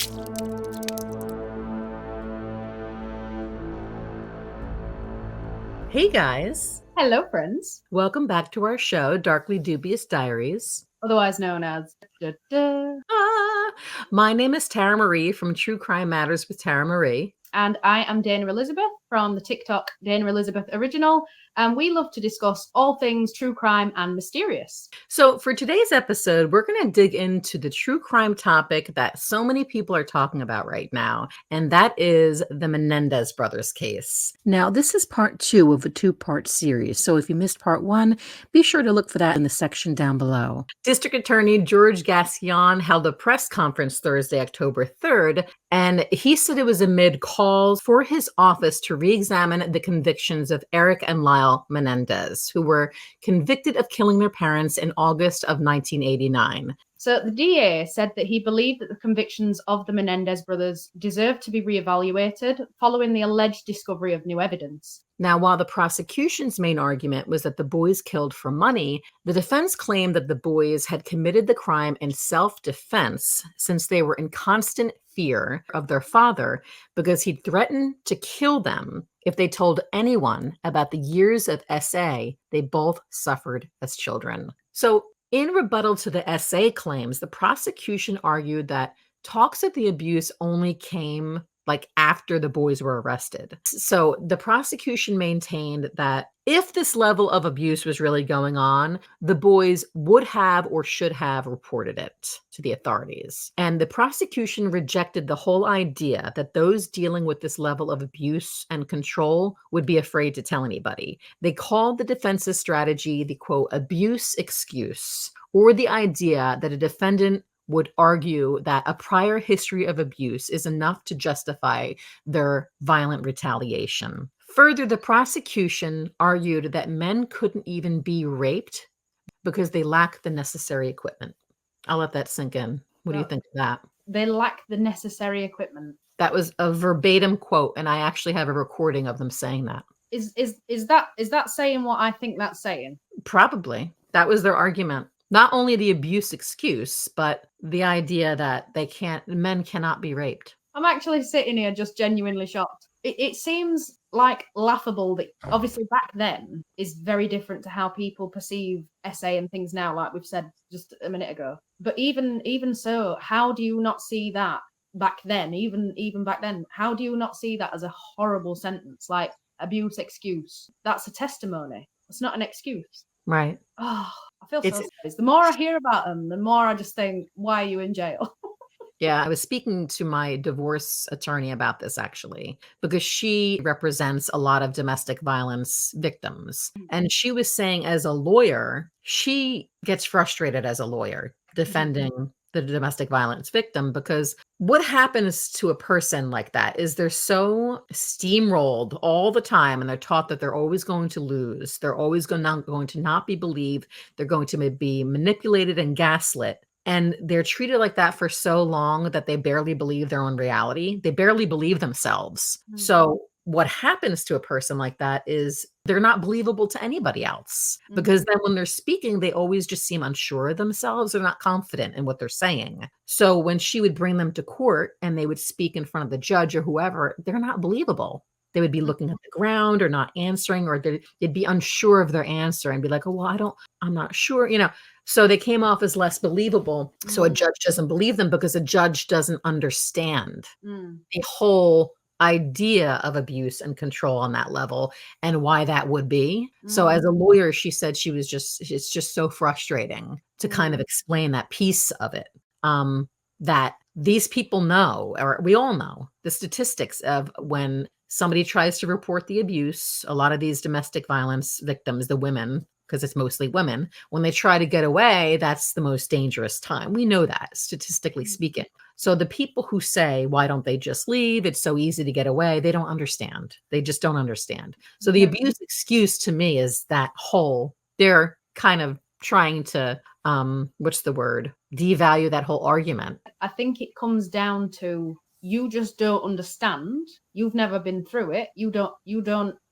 Hey guys, Hello, friends. welcome back to our show, Darkly Dubious Diaries. Otherwise known as My name is Tara Marie from True Crime Matters with Tara Marie. And I am Dana Elizabeth from the TikTok Dana Elizabeth Original. And we love to discuss all things true crime and mysterious. So, for today's episode, we're going to dig into the true crime topic that so many people are talking about right now, and that is the Menendez brothers case. Now, this is part 2 of a 2-part series, so if you missed part 1, be sure to look for that in the section down below. District Attorney George Gascón held a press conference Thursday, October 3rd, and he said it was amid calls for his office to re-examine the convictions of Erik and Lyle Menendez, who were convicted of killing their parents in August of 1989. So the DA said that he believed that the convictions of the Menendez brothers deserved to be reevaluated following the alleged discovery of new evidence. Now, while the prosecution's main argument was that the boys killed for money, the defense claimed that the boys had committed the crime in self-defense since they were in constant fear of their father because he threatened to kill them if they told anyone about the years of SA they both suffered as children. So, in rebuttal to the SA claims, the prosecution argued that talks of the abuse only came after the boys were arrested. So the prosecution maintained that if this level of abuse was really going on, the boys would have or should have reported it to the authorities. And the prosecution rejected the whole idea that those dealing with this level of abuse and control would be afraid to tell anybody. They called the defense's strategy the, quote, abuse excuse, or the idea that a defendant would argue that a prior history of abuse is enough to justify their violent retaliation. Further, the prosecution argued that men couldn't even be raped because they lack the necessary equipment. I'll let that sink in. What do you think of that? They lack the necessary equipment. That was a verbatim quote, and I actually have a recording of them saying that. Is that saying what I think that's saying? Probably. That was their argument. Not only the abuse excuse, but the idea that men cannot be raped. I'm actually sitting here just genuinely shocked. It seems like laughable that obviously back then is very different to how people perceive SA and things now, like we've said just a minute ago. But even so, how do you not see that back then? Even back then, how do you not see that as a horrible sentence like abuse excuse? That's a testimony. It's not an excuse. Right. Oh, I feel so sad. The more I hear about them, the more I just think, why are you in jail? Yeah, I was speaking to my divorce attorney about this actually, because she represents a lot of domestic violence victims. And she was saying as a lawyer, she gets frustrated as a lawyer defending the domestic violence victim, because what happens to a person like that is they're so steamrolled all the time and they're taught that they're always going to lose. They're always going to not be believed. They're going to be manipulated and gaslit. And they're treated like that for so long that they barely believe their own reality. They barely believe themselves. Mm-hmm. So what happens to a person like that is they're not believable to anybody else, because then when they're speaking, they always just seem unsure of themselves. They're not confident in what they're saying. So when she would bring them to court and they would speak in front of the judge or whoever, they're not believable. They would be looking at the ground or not answering, or they'd be unsure of their answer and be like, oh, well, I'm not sure, So they came off as less believable. So a judge doesn't believe them because a judge doesn't understand the whole idea of abuse and control on that level and why that would be. So as a lawyer, she said it's just so frustrating to kind of explain that piece of it, that these people know, or we all know, the statistics of when somebody tries to report the abuse. A lot of these domestic violence victims, the women, because it's mostly women, when they try to get away, that's the most dangerous time. We know that, statistically speaking. So the people who say, why don't they just leave? It's so easy to get away. They don't understand. They just don't understand. So the abuse excuse to me is that they're kind of trying to, devalue that whole argument. I think it comes down to, you just don't understand. You've never been through it. You don't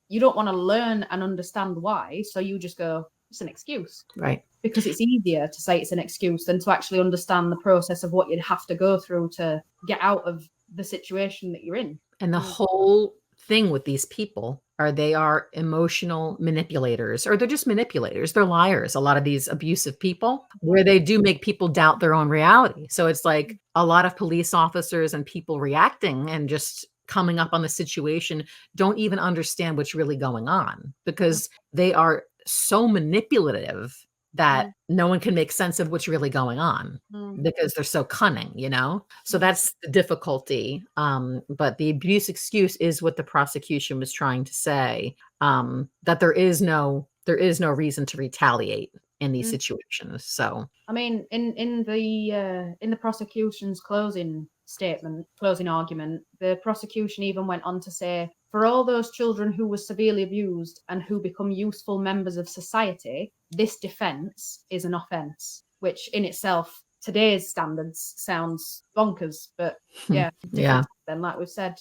want to learn and understand why. So you just go, it's an excuse. Right. because it's easier to say it's an excuse than to actually understand the process of what you'd have to go through to get out of the situation that you're in. And the whole thing with these people are they are emotional manipulators, or they're just manipulators. They're liars. A lot of these abusive people, where they do make people doubt their own reality. So it's like a lot of police officers and people reacting and just coming up on the situation don't even understand what's really going on, because they are so manipulative that no one can make sense of what's really going on, because they're so cunning, you know? So that's the difficulty. But the abuse excuse is what the prosecution was trying to say, that there is no reason to retaliate in these situations. So I mean, in the prosecution's closing argument, the prosecution even went on to say, for all those children who were severely abused and who become useful members of society, this defense is an offense, which in itself, today's standards, sounds bonkers, but yeah, then, like we've said.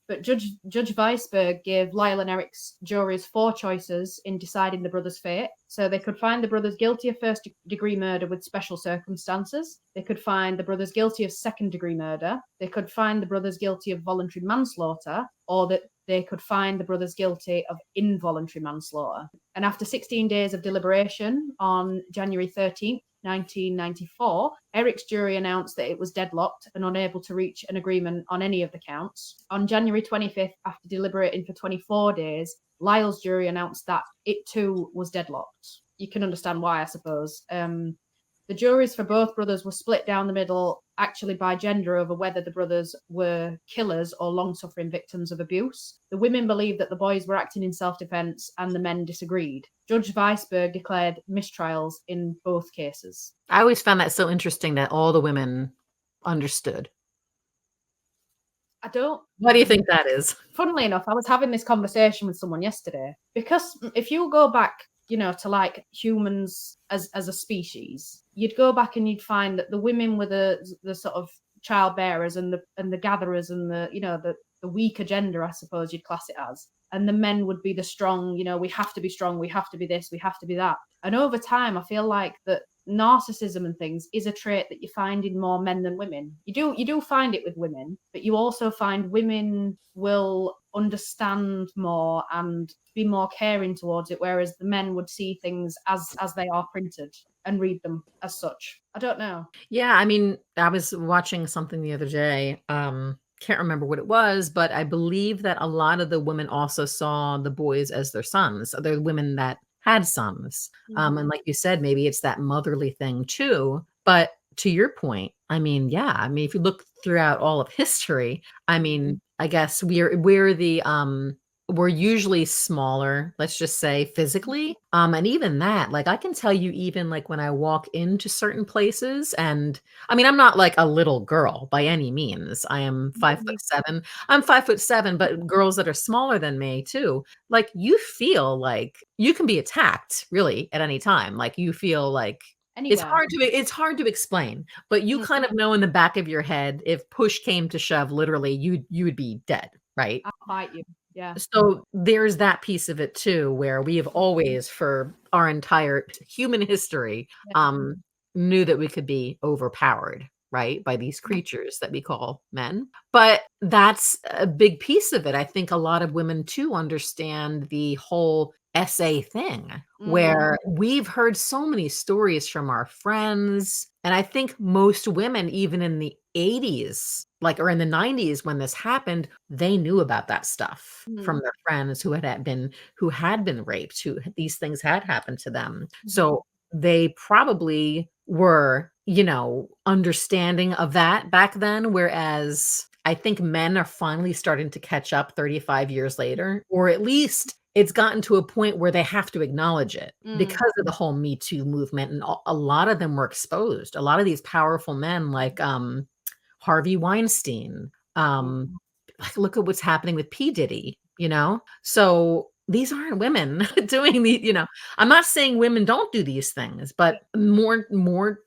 But Judge Weisberg gave Lyle and Erik's juries 4 choices in deciding the brothers' fate. So they could find the brothers guilty of first-degree murder with special circumstances. They could find the brothers guilty of second-degree murder. They could find the brothers guilty of voluntary manslaughter, or that they could find the brothers guilty of involuntary manslaughter. And after 16 days of deliberation on January 13th, 1994, Erik's jury announced that it was deadlocked and unable to reach an agreement on any of the counts. On January 25th, after deliberating for 24 days, Lyle's jury announced that it too was deadlocked. You can understand why, I suppose. The juries for both brothers were split down the middle, actually by gender, over whether the brothers were killers or long-suffering victims of abuse. The women believed that the boys were acting in self-defense, and the men disagreed. Judge Weisberg declared mistrials in both cases. I always found that so interesting that all the women understood. I don't. Why do you think that is? Funnily enough, I was having this conversation with someone yesterday, because if you go back, you know, to like humans as a species, you'd go back and you'd find that the women were the sort of childbearers and the gatherers and the, you know, the weaker gender, I suppose you'd class it as. And the men would be the strong, you know, we have to be strong, we have to be this, we have to be that. And over time, I feel like that narcissism and things is a trait that you find in more men than women. You do find it with women, but you also find women will understand more and be more caring towards it, whereas the men would see things as they are printed and read them as such. I don't know. Yeah, I mean, I was watching something the other day. Can't remember what it was, but I believe that a lot of the women also saw the boys as their sons. They're women that had sons. And like you said, maybe it's that motherly thing too. But to your point, I mean, yeah, I mean, if you look throughout all of history, I mean, I guess we're usually smaller, let's just say physically. And even that, like I can tell you, even like when I walk into certain places, and I mean, I'm not like a little girl by any means. I am 5'7". I'm 5'7", but girls that are smaller than me too, like you feel like you can be attacked really at any time. Like you feel like Anywhere. it's hard to explain, but you kind of know in the back of your head, if push came to shove, literally you would be dead, right? I'll fight you. Yeah. So there's that piece of it too, where we have always, for our entire human history, knew that we could be overpowered, right, by these creatures that we call men. But that's a big piece of it. I think a lot of women too understand the whole SA thing, where we've heard so many stories from our friends. And I think most women, even in the 80s, like, or in the 90s when this happened, they knew about that stuff from their friends who had been raped, who these things had happened to them. So they probably were, you know, understanding of that back then, whereas I think men are finally starting to catch up 35 years later, or at least it's gotten to a point where they have to acknowledge it because of the whole Me Too movement. And a lot of them were exposed. A lot of these powerful men like Harvey Weinstein, like look at what's happening with P. Diddy, you know? So these aren't women doing the, you know, I'm not saying women don't do these things, but more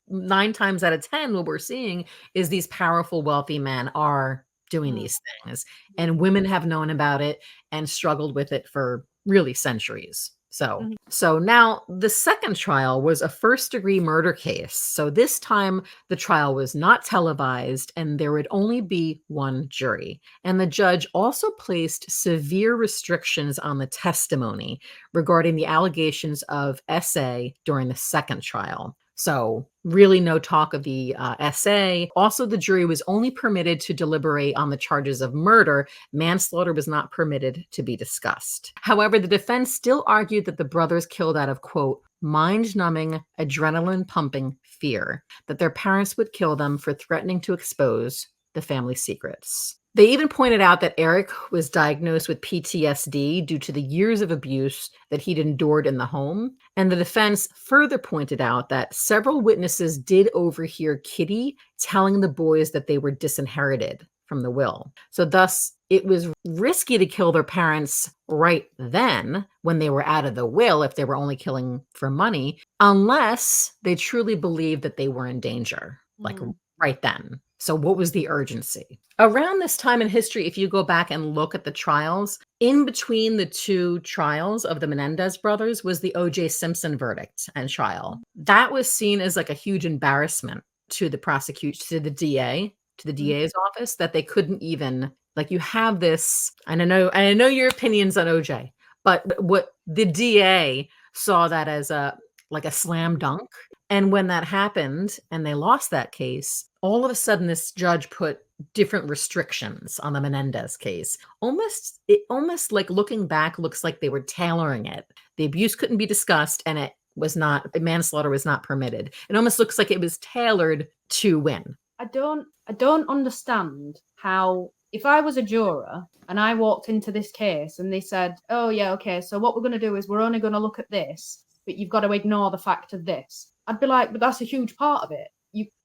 9 times out of 10, what we're seeing is these powerful, wealthy men are doing these things, and women have known about it and struggled with it for really centuries. So now the second trial was a first-degree murder case. So this time the trial was not televised and there would only be one jury. And the judge also placed severe restrictions on the testimony regarding the allegations of SA during the second trial. So really no talk of the SA. Also, the jury was only permitted to deliberate on the charges of murder. Manslaughter was not permitted to be discussed. However, the defense still argued that the brothers killed out of, quote, mind-numbing, adrenaline-pumping fear, that their parents would kill them for threatening to expose the family secrets. They even pointed out that Erik was diagnosed with PTSD due to the years of abuse that he'd endured in the home. And the defense further pointed out that several witnesses did overhear Kitty telling the boys that they were disinherited from the will. So thus, it was risky to kill their parents right then when they were out of the will, if they were only killing for money, unless they truly believed that they were in danger, like right then. So what was the urgency? Around this time in history, if you go back and look at the trials, in between the two trials of the Menendez brothers was the O.J. Simpson verdict and trial. That was seen as like a huge embarrassment to the prosecution, to the DA, to the DA's office, that they couldn't even, like, you have this, and I know your opinions on OJ, but what the DA saw that as a slam dunk. And when that happened and they lost that case, all of a sudden this judge put different restrictions on the Menendez case. It almost like, looking back, looks like they were tailoring it. The abuse couldn't be discussed and manslaughter was not permitted. It almost looks like it was tailored to win. I don't understand how, if I was a juror and I walked into this case and they said, oh yeah, okay, so what we're going to do is we're only going to look at this, but you've got to ignore the fact of this. I'd be like, but that's a huge part of it.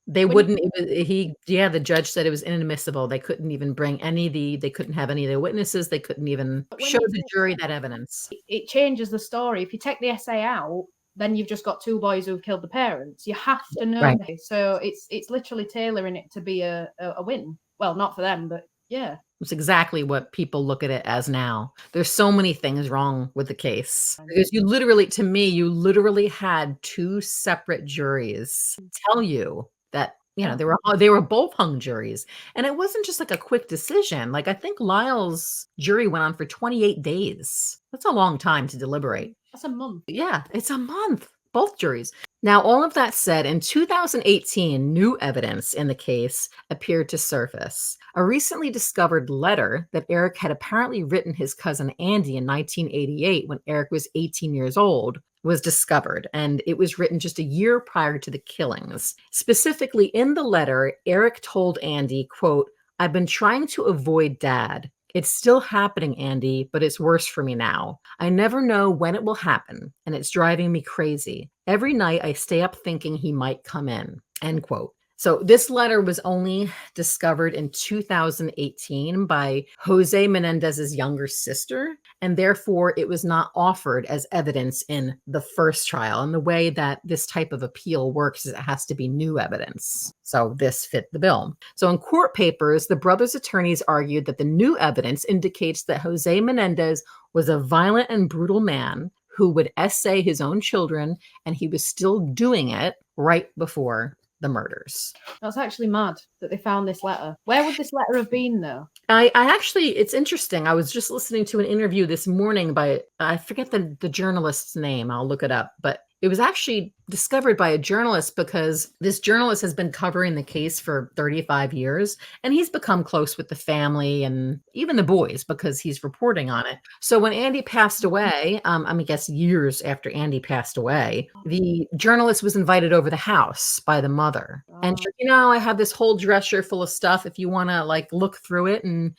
The judge said it was inadmissible. They couldn't even bring they couldn't have any of the witnesses. They couldn't even show the jury that evidence. It changes the story. If you take the essay out, then you've just got two boys who've killed the parents. You have to know this. So it's literally tailoring it to be a win. Well, not for them, but yeah. It's exactly what people look at it as now. There's so many things wrong with the case. Because you literally had two separate juries tell you that, they were both hung juries. And it wasn't just like a quick decision. Like, I think Lyle's jury went on for 28 days. That's a long time to deliberate. That's a month. Yeah, it's a month. Both juries. Now, all of that said, in 2018, new evidence in the case appeared to surface. A recently discovered letter that Erik had apparently written his cousin Andy in 1988, when Erik was 18 years old, was discovered, and it was written just a year prior to the killings. Specifically, in the letter, Erik told Andy, quote, "I've been trying to avoid Dad. It's still happening, Andy, but it's worse for me now. I never know when it will happen, and it's driving me crazy. Every night I stay up thinking he might come in," end quote. So this letter was only discovered in 2018 by José Menendez's younger sister, and therefore it was not offered as evidence in the first trial. And the way that this type of appeal works is it has to be new evidence. So this fit the bill. So in court papers, the brothers' attorneys argued that the new evidence indicates that José Menendez was a violent and brutal man who would essay his own children, and he was still doing it right before the murders. That's actually mad that they found this letter. Where would this letter have been, though? I actually, it's interesting. I was just listening to an interview this morning by, I forget the journalist's name. I'll look it up, but it was actually discovered by a journalist because this journalist has been covering the case for 35 years, and he's become close with the family and even the boys because he's reporting on it. So when Andy passed away, I guess years after Andy passed away, the journalist was invited over the house by the mother. And she, I have this whole dresser full of stuff if you want to like look through it. And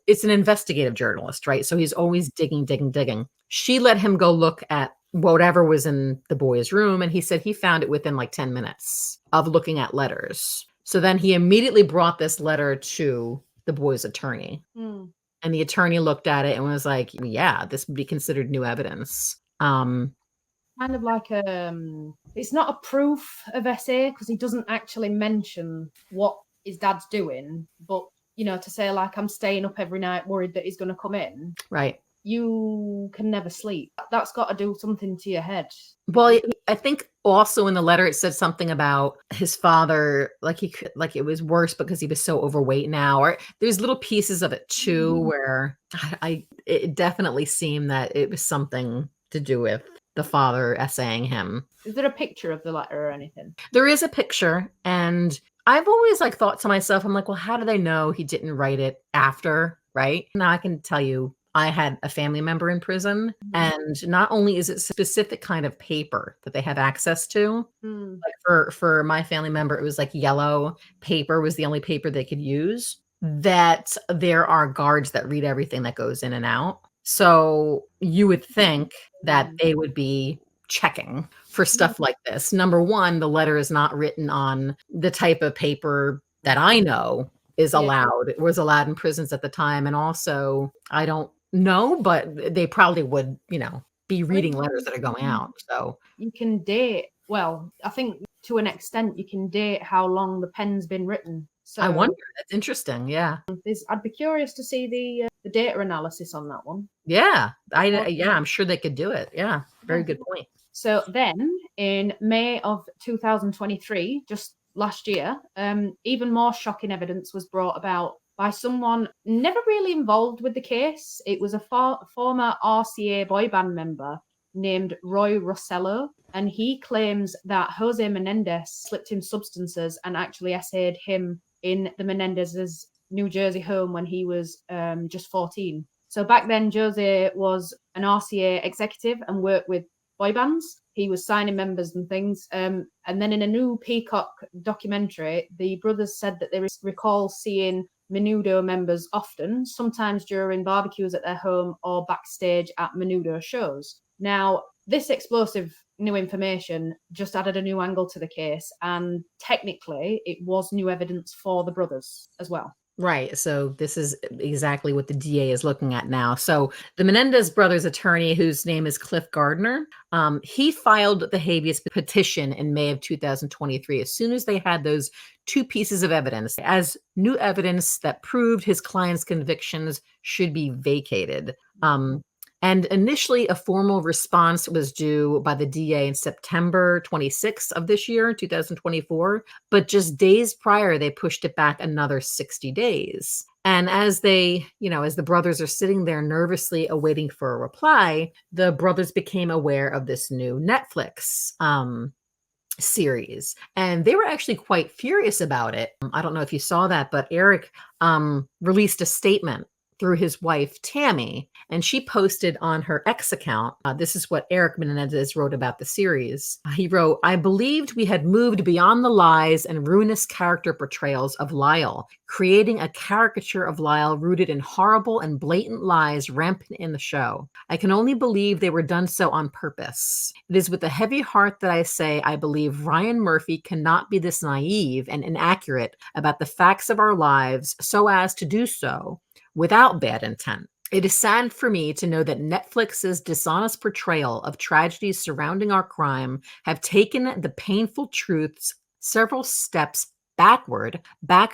it's an investigative journalist, right? So he's always digging. She let him go look at whatever was in the boy's room, and he said he found it within like 10 minutes of looking at letters. So then he immediately brought this letter to the boy's attorney. And the attorney looked at it and was like, yeah, this would be considered new evidence. Kind of like it's not a proof of SA because he doesn't actually mention what his dad's doing, but to say like, I'm staying up every night worried that he's going to come in. Right. you can never sleep. That's got to do something to your head. Well, I think also in the letter it said something about his father, like he could, like it was worse because he was so overweight now. Or there's little pieces of it too where it definitely seemed that it was something to do with the father essaying him. Is there a picture of the letter or anything? There is a picture, and I've always like thought to myself, I'm like, well, how do they know he didn't write it after, right? Now I can tell you, I had a family member in prison, and not only is it a specific kind of paper that they have access to, like for my family member, it was like yellow paper was the only paper they could use, that there are guards that read everything that goes in and out. So you would think that they would be checking for stuff like this. Number one, the letter is not written on the type of paper that I know is allowed. It was allowed in prisons at the time. And also, I don't know, but they probably would, be reading letters that are going out. So you can date, well, I think to an extent you can date how long the pen's been written. So I wonder. That's interesting. Yeah. I'd be curious to see the data analysis on that one. Yeah. I'm sure they could do it. Yeah. Very good point. So then in May of 2023, just last year, even more shocking evidence was brought about by someone never really involved with the case. It was a former RCA boy band member named Roy Rossello, and he claims that José Menendez slipped him substances and actually essayed him in the Menendez's New Jersey home when he was just 14. So back then, José was an RCA executive and worked with boy bands. He was signing members and things. And then in a new Peacock documentary, the brothers said that they recall seeing Menudo members often, sometimes during barbecues at their home or backstage at Menudo shows. Now, this explosive new information just added a new angle to the case, and technically it was new evidence for the brothers as well. Right. So this is exactly what the DA is looking at now. So the Menendez brothers attorney, whose name is Cliff Gardner, he filed the habeas petition in May of 2023, as soon as they had those two pieces of evidence as new evidence that proved his client's convictions should be vacated. And initially, a formal response was due by the DA in September 26th of this year, 2024. But just days prior, they pushed it back another 60 days. And as as the brothers are sitting there nervously awaiting for a reply, the brothers became aware of this new Netflix series, and they were actually quite furious about it. I don't know if you saw that, but Erik released a statement through his wife, Tammy, and she posted on her X account. This is what Erik Menendez wrote about the series. He wrote, "I believed we had moved beyond the lies and ruinous character portrayals of Lyle, creating a caricature of Lyle rooted in horrible and blatant lies rampant in the show. I can only believe they were done so on purpose. It is with a heavy heart that I say I believe Ryan Murphy cannot be this naive and inaccurate about the facts of our lives so as to do so without bad intent. It is sad for me to know that Netflix's dishonest portrayal of tragedies surrounding our crime have taken the painful truths several steps back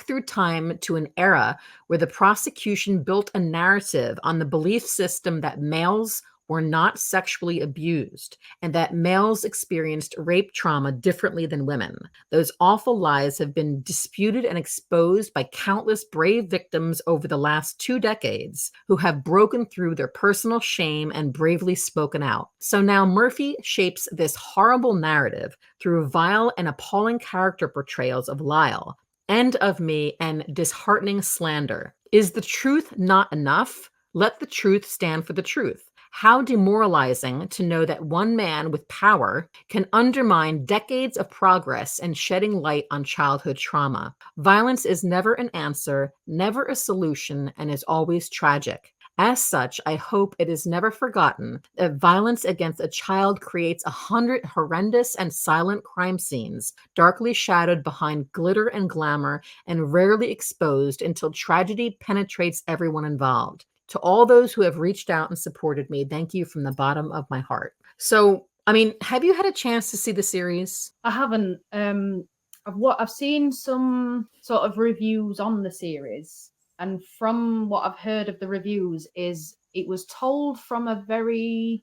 through time to an era where the prosecution built a narrative on the belief system that males were not sexually abused and that males experienced rape trauma differently than women. Those awful lies have been disputed and exposed by countless brave victims over the last 2 decades who have broken through their personal shame and bravely spoken out. So now Murphy shapes this horrible narrative through vile and appalling character portrayals of Lyle and of me and disheartening slander. Is the truth not enough? Let the truth stand for the truth. How demoralizing to know that one man with power can undermine decades of progress and shedding light on childhood trauma. Violence is never an answer, never a solution, and is always tragic. As such, I hope it is never forgotten that violence against a child creates 100 horrendous and silent crime scenes, darkly shadowed behind glitter and glamour and rarely exposed until tragedy penetrates everyone involved. To all those who have reached out and supported me, thank you from the bottom of my heart." So, I mean, have you had a chance to see the series? I haven't. I've seen some sort of reviews on the series, and from what I've heard of the reviews, is it was told from a very,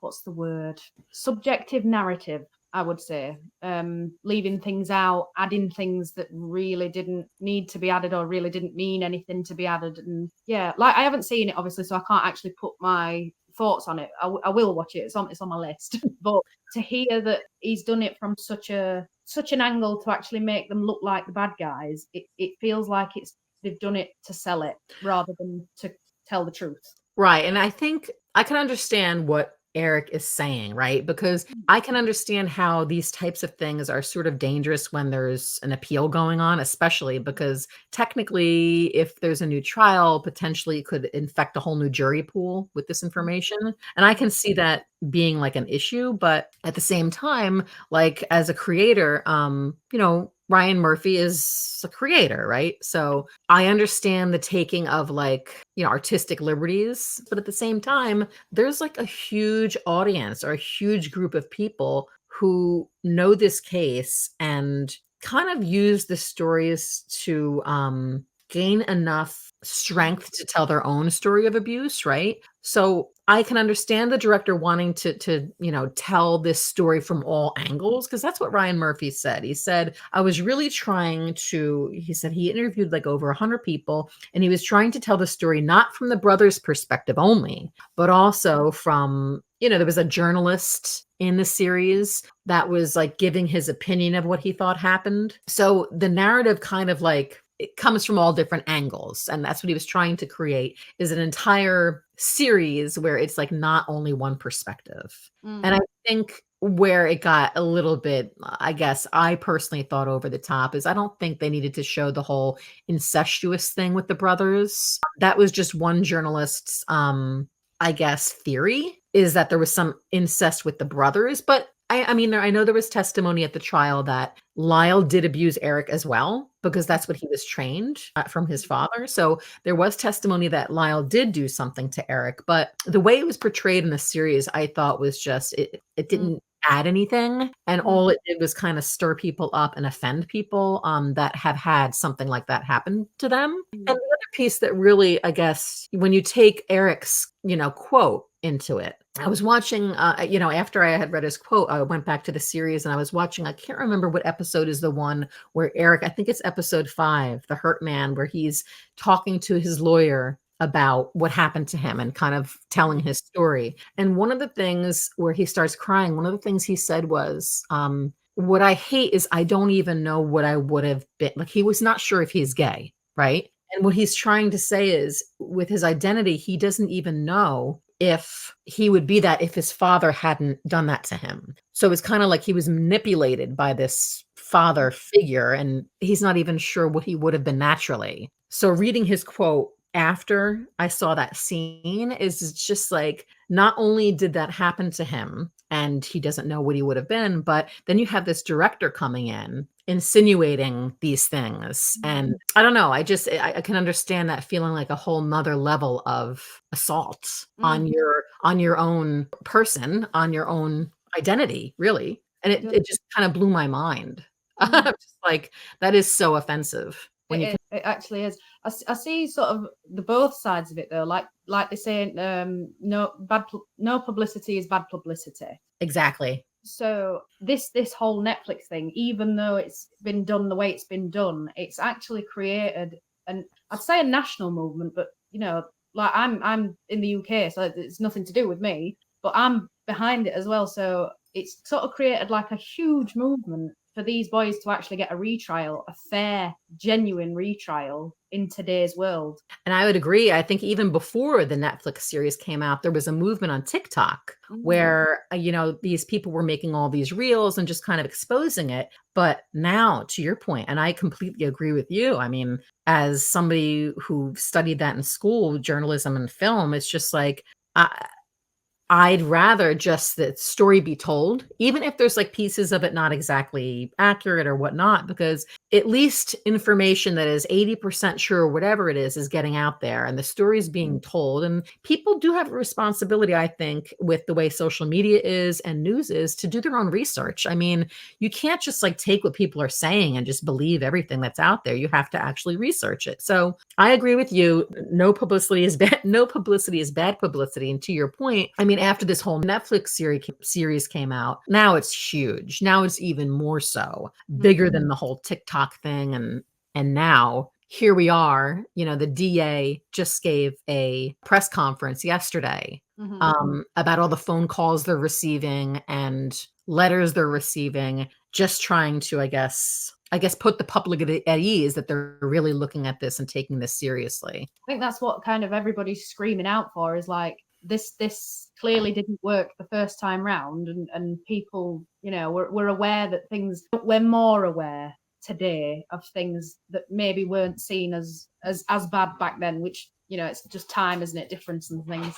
what's the word? Subjective narrative, I would say. Leaving things out, adding things that really didn't need to be added or really didn't mean anything to be added. And yeah, like I haven't seen it obviously, so I can't actually put my thoughts on it. I will watch it. It's on my list. But to hear that he's done it from such an angle to actually make them look like the bad guys, it feels like they've done it to sell it rather than to tell the truth. Right. And I think I can understand what Erik is saying, right? Because I can understand how these types of things are sort of dangerous when there's an appeal going on, especially because technically, if there's a new trial, potentially it could infect a whole new jury pool with this information. And I can see that being like an issue, but at the same time, like as a creator, Ryan Murphy is a creator, right? So I understand the taking of like, artistic liberties, but at the same time, there's like a huge audience or a huge group of people who know this case and kind of use the stories to gain enough strength to tell their own story of abuse, right? So I can understand the director wanting to tell this story from all angles, because that's what Ryan Murphy said. He said, I was really trying to, he said he interviewed like over 100 people, and he was trying to tell the story not from the brothers' perspective only, but also from, there was a journalist in the series that was like giving his opinion of what he thought happened. So the narrative kind of like, it comes from all different angles. And that's what he was trying to create, is an entire series where it's like not only one perspective. And I think where it got a little bit, I guess I personally thought over the top, is I don't think they needed to show the whole incestuous thing with the brothers. That was just one journalist's, I guess, theory, is that there was some incest with the brothers. But I mean, I know there was testimony at the trial that Lyle did abuse Erik as well, because that's what he was trained from his father. So there was testimony that Lyle did do something to Erik, but the way it was portrayed in the series, I thought was just, it didn't add anything. And all it did was kind of stir people up and offend people that have had something like that happen to them. And the other piece that really, I guess, when you take Erik's, quote into it, I was watching, after I had read his quote, I went back to the series and I was watching, I can't remember what episode is the one where Erik, I think it's episode 5, The Hurt Man, where he's talking to his lawyer about what happened to him and kind of telling his story. And one of the things where he starts crying, one of the things he said was, what I hate is I don't even know what I would have been. Like, he was not sure if he's gay, right? And what he's trying to say is, with his identity, he doesn't even know if he would be that if his father hadn't done that to him. So it's kind of like he was manipulated by this father figure, and he's not even sure what he would have been naturally. So reading his quote after I saw that scene is just like, not only did that happen to him and he doesn't know what he would have been, but then you have this director coming in insinuating these things. And I don't know, I can understand that feeling like a whole nother level of assault on your own person, on your own identity, really. And it just kind of blew my mind. Just like, that is so offensive. It actually is. I see sort of the both sides of it though. Like they say, no publicity is bad publicity. Exactly. So this whole Netflix thing, even though it's been done the way it's been done, it's actually created I'd say a national movement, but like I'm in the UK, so it's nothing to do with me, but I'm behind it as well. So it's sort of created like a huge movement for these boys to actually get a retrial, a fair, genuine retrial in today's world. And I would agree. I think even before the Netflix series came out, there was a movement on TikTok where, these people were making all these reels and just kind of exposing it. But now, to your point, and I completely agree with you. I mean, as somebody who studied that in school, journalism and film, it's just like, I'd rather just the story be told, even if there's like pieces of it not exactly accurate or whatnot, because at least information that is 80% sure, whatever it is getting out there and the story's being told. And people do have a responsibility, I think, with the way social media is and news is to do their own research. I mean, you can't just like take what people are saying and just believe everything that's out there. You have to actually research it. So I agree with you. No publicity is bad. No publicity is bad publicity. And to your point, I mean, after this whole Netflix series came out, now it's huge. Now it's even more so bigger than the whole TikTok thing. And now here we are, you know, the DA just gave a press conference yesterday about all the phone calls they're receiving and letters they're receiving, just trying to, I guess, put the public at ease that they're really looking at this and taking this seriously. I think that's what kind of everybody's screaming out for, is like, this clearly didn't work the first time round, and people, you know, we're aware that things, we're more aware today of things that maybe weren't seen as bad back then, which, you know, it's just time, isn't it, difference and things.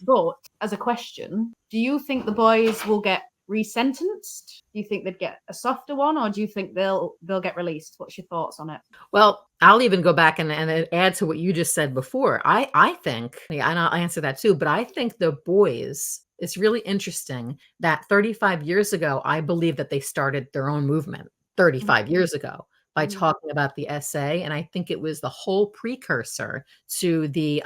But as a question, do you think the boys will get resentenced? Do you think they'd get a softer one, or do you think they'll get released? What's your thoughts on it? Well, I'll even go back and add to what you just said before. I think, and I'll answer that too, but I think the boys, it's really interesting that 35 years ago, I believe that they started their own movement 35 years ago by talking about the SA. And I think it was the whole precursor to the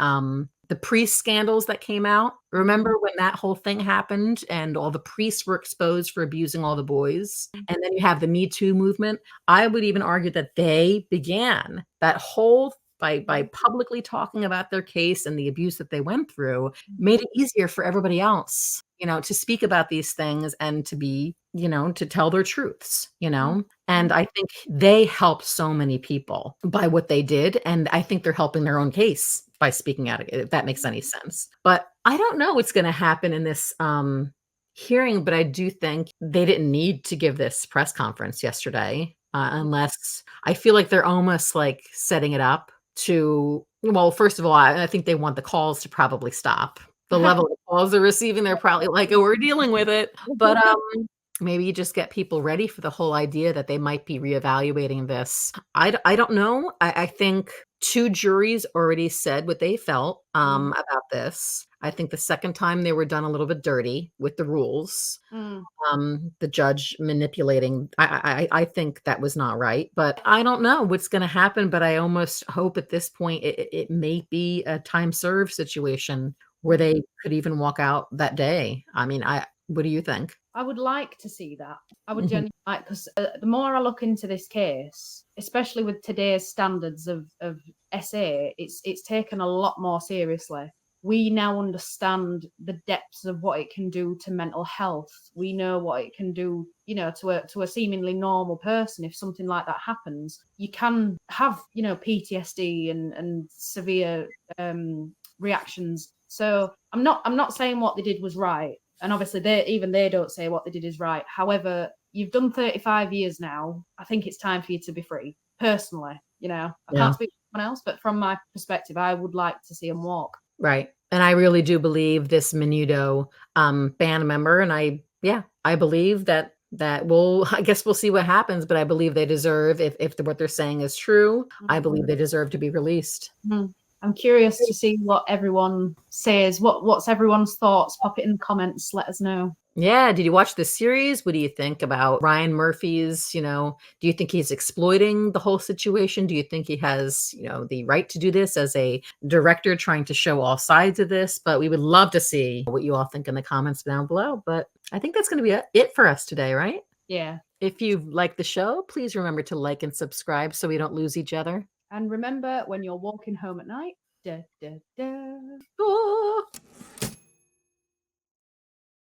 priest scandals that came out. Remember when that whole thing happened and all the priests were exposed for abusing all the boys? And then you have the Me Too movement. I would even argue that they began that whole by publicly talking about their case and the abuse that they went through, made it easier for everybody else, you know, to speak about these things and to be, you know, to tell their truths, you know. And I think they helped so many people by what they did. And I think they're helping their own case by speaking out, if that makes any sense. But I don't know what's going to happen in this hearing, but I do think they didn't need to give this press conference yesterday, unless I feel like they're almost like setting it up to, well, first of all, I think they want the calls to probably stop. The level of calls they're receiving, they're probably like, oh, we're dealing with it. But maybe you just get people ready for the whole idea that they might be reevaluating this. I don't know. I think 2 juries already said what they felt about this. I think the second time they were done a little bit dirty with the rules. The judge manipulating. I think that was not right, but I don't know what's going to happen. But I almost hope at this point it may be a time served situation where they could even walk out that day. I mean, what do you think? I would like to see that. I would genuinely like, because the more I look into this case, especially with today's standards of SA, it's taken a lot more seriously. We now understand the depths of what it can do to mental health. We know what it can do, you know, to a seemingly normal person. If something like that happens, you can have, you know, PTSD and severe reactions. So I'm not saying what they did was right. And obviously they don't say what they did is right. However, you've done 35 years now. I think it's time for you to be free. Personally, you know, I can't speak for someone else, but from my perspective, I would like to see them walk. Right. And I really do believe this Menudo band member, and I believe that I guess we'll see what happens, but I believe they deserve, if what they're saying is true, I believe they deserve to be released. I'm curious to see what everyone says. What's everyone's thoughts? Pop it in the comments. Let us know. Yeah. Did you watch the series? What do you think about Ryan Murphy's, you know, do you think he's exploiting the whole situation? Do you think he has, you know, the right to do this as a director trying to show all sides of this? But we would love to see what you all think in the comments down below. But I think that's going to be it for us today, right? Yeah. If you've liked the show, please remember to like and subscribe so we don't lose each other. And remember, when you're walking home at night, da, da, da. Oh.